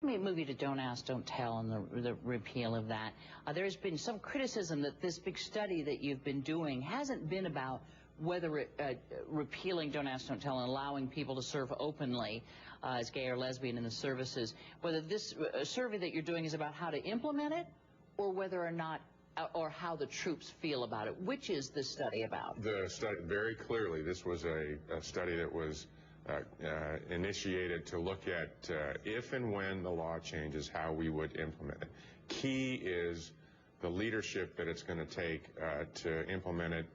Let me move you to Don't Ask, Don't Tell and the repeal of that. There's been some criticism that this big study that you've been doing hasn't been about whether repealing Don't Ask, Don't Tell and allowing people to serve openly as gay or lesbian in the services, whether this survey that you're doing is about how to implement it or whether or not or how the troops feel about it. Which is the study about? The study, very clearly, this was a study that was initiated to look at if and when the law changes, how we would implement it. Key is the leadership that it's going to take to implement it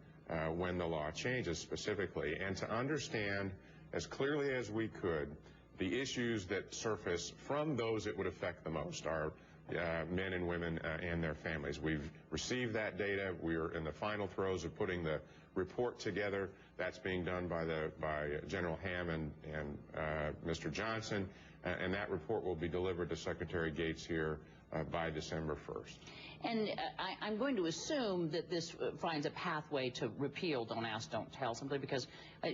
when the law changes specifically, and to understand as clearly as we could the issues that surface from those it would affect the most, our men and women and their families. We've received that data. We're in the final throes of putting the report together. That's being done by General Hammond and Mr. Johnson, and that report will be delivered to Secretary Gates here by December 1st. And I'm going to assume that this finds a pathway to repeal Don't Ask, Don't Tell, simply because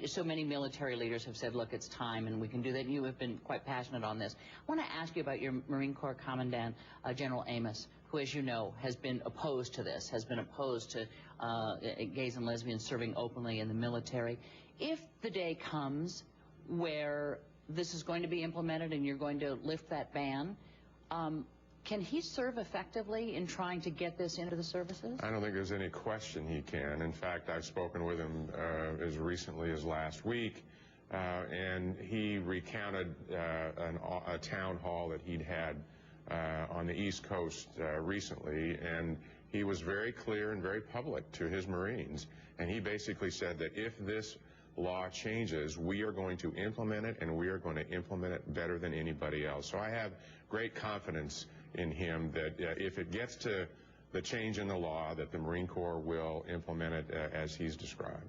so many military leaders have said, look, it's time and we can do that. And you have been quite passionate on this. I want to ask you about your Marine Corps Commandant, General Amos, who, as you know, has been opposed to this, has been opposed to gays and lesbians serving openly in the military. If the day comes where this is going to be implemented and you're going to lift that ban, can he serve effectively in trying to get this into the services? I don't think there's any question he can. In fact, I've spoken with him as recently as last week, and he recounted a town hall that he'd had on the East Coast recently, and he was very clear and very public to his Marines, and he basically said that if this law changes, we are going to implement it, and we are going to implement it better than anybody else. So I have great confidence in him that if it gets to the change in the law, that the Marine Corps will implement it as he's described.